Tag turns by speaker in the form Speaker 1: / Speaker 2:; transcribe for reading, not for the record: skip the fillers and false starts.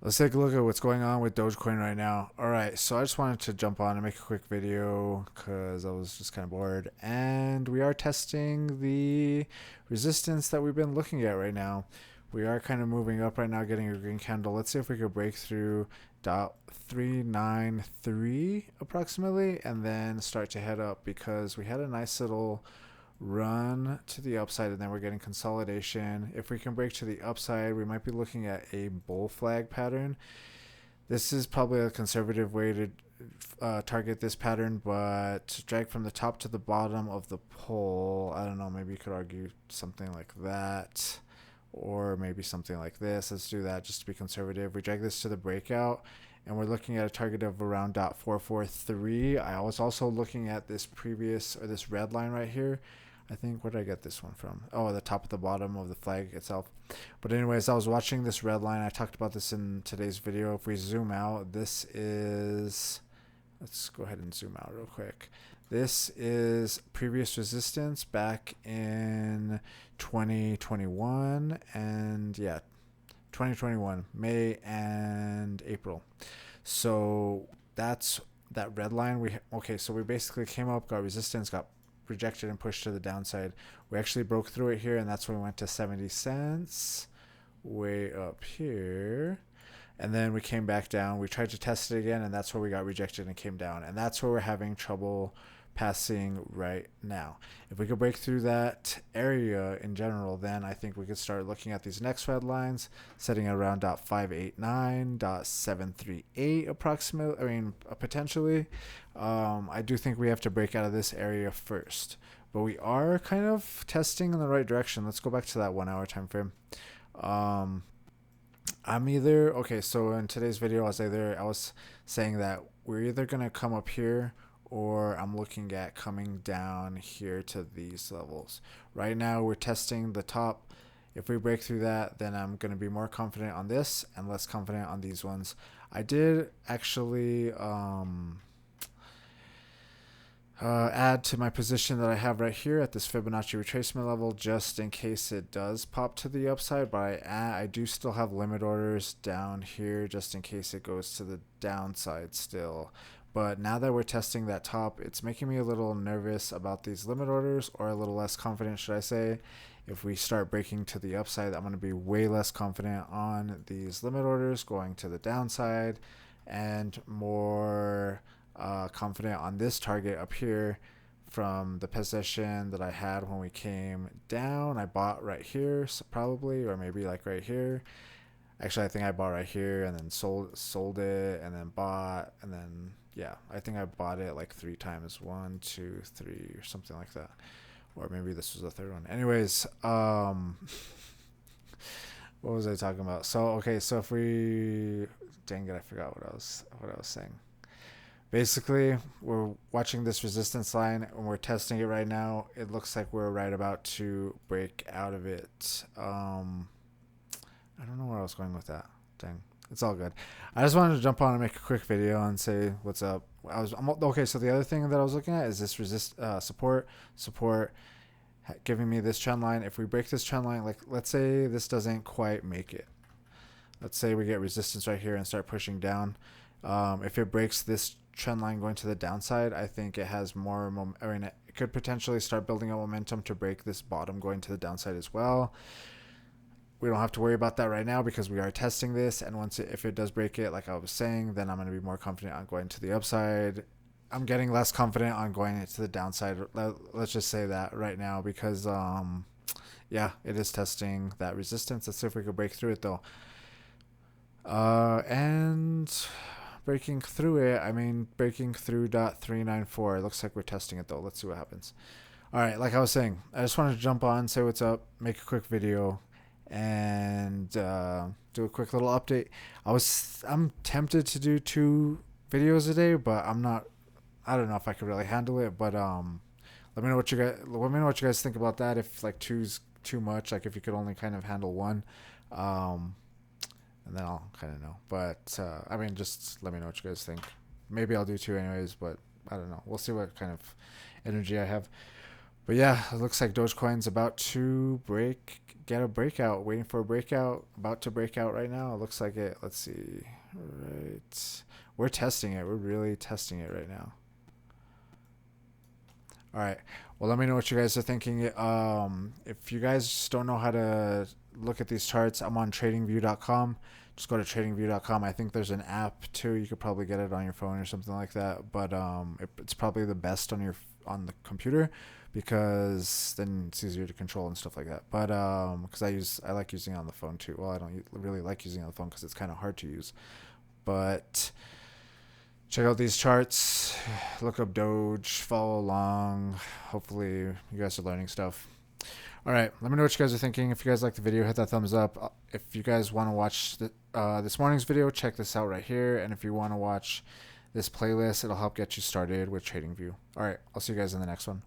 Speaker 1: Let's take a look at what's going on with Dogecoin right now. All right, so I just wanted to jump on and make a quick video because I was just kind of bored. And we are testing the resistance that we've been looking at right now. We are kind of moving up right now, getting a green candle. Let's see if we could break through .393 approximately and then start to head up because we had a nice little run to the upside and then we're getting consolidation. If we can break to the upside, we might be looking at a bull flag pattern. This is probably a conservative way to target this pattern, but drag from the top to the bottom of the pole, I don't know, maybe you could argue something like that, or maybe something like this. Let's do that just to be conservative. We drag this to the breakout and we're looking at a target of around .443. I was also looking at this this red line right here. I think, where did I get this one from? Oh, the top of the bottom of the flag itself. But anyways, I was watching this red line. I talked about this in today's video. If we zoom out, this is, let's go ahead and zoom out real quick. This is previous resistance back in 2021 and yeah, 2021, May and April. So that's that red line. So we basically came up, got resistance, got rejected and pushed to the downside. We actually broke through it here, and that's when we went to 70 cents way up here. And then we came back down. We tried to test it again, and that's where we got rejected and came down. And that's where we're having trouble passing right now. If we could break through that area in general, then I think we could start looking at these next red lines, setting at around .589, .738 approximately. I mean, potentially. I do think we have to break out of this area first, but we are kind of testing in the right direction. Let's go back to that 1 hour time frame. So in today's video, I was saying that we're either gonna come up here or I'm looking at coming down here to these levels. Right now we're testing the top. If we break through that, then I'm going to be more confident on this and less confident on these ones. I did actually add to my position that I have right here at this Fibonacci retracement level just in case it does pop to the upside, but I do still have limit orders down here just in case it goes to the downside still. But now that we're testing that top, it's making me a little nervous about these limit orders, or a little less confident, should I say. If we start breaking to the upside, I'm going to be way less confident on these limit orders going to the downside and more confident on this target up here from the position that I had when we came down. I bought right here, so probably, or maybe like right here. Actually, I think I bought right here and then sold it and then bought, and then yeah, I think I bought it like 3 times, 1, 2, 3, or something like that, or maybe this was the third one. Anyways, what was I talking about? So if we, dang it, I forgot what I was saying. Basically, we're watching this resistance line and we're testing it right now. It looks like we're right about to break out of it. I don't know where I was going with that. Dang. It's all good. I just wanted to jump on and make a quick video and say what's up. Okay, so the other thing that I was looking at is this support giving me this trend line. If we break this trend line, like let's say this doesn't quite make it. Let's say we get resistance right here and start pushing down. If it breaks this trend line going to the downside, I think it has more it could potentially start building up momentum to break this bottom going to the downside as well. We don't have to worry about that right now because we are testing this, and if it does break it, like I was saying, then I'm going to be more confident on going to the upside. I'm getting less confident on going to the downside. Let's just say that right now because yeah, it is testing that resistance. Let's see if we could break through it though. And breaking through it, I mean breaking through .394. It looks like we're testing it though. Let's see what happens. All right, like I was saying, I just wanted to jump on, say what's up, make a quick video, and do a quick little update. I'm tempted to do 2 videos a day, but I don't know if I could really handle it. But let me know what you guys think about that. If like 2's too much, like if you could only kind of handle 1, and then I'll kind of know. But I mean, just let me know what you guys think. Maybe I'll do 2 anyways, but I don't know. We'll see what kind of energy I have. But yeah, it looks like Dogecoin's about to break get a breakout. Waiting for a breakout. About to break out right now. It looks like it. Let's see. Right. We're testing it. We're really testing it right now. All right. Well, let me know what you guys are thinking. If you guys don't know how to look at these charts, I'm on tradingview.com. Just go to tradingview.com. I think there's an app too. You could probably get it on your phone or something like that. But it's probably the best on the computer, because then it's easier to control and stuff like that. But because I like using it on the phone too. Well, I don't really like using it on the phone because it's kind of hard to use. But check out these charts, look up Doge, follow along. Hopefully you guys are learning stuff. All right, let me know what you guys are thinking. If you guys like the video, hit that thumbs up. If you guys want to watch this morning's video, check this out right here. And if you want to watch this playlist, it'll help get you started with TradingView. All right, I'll see you guys in the next one.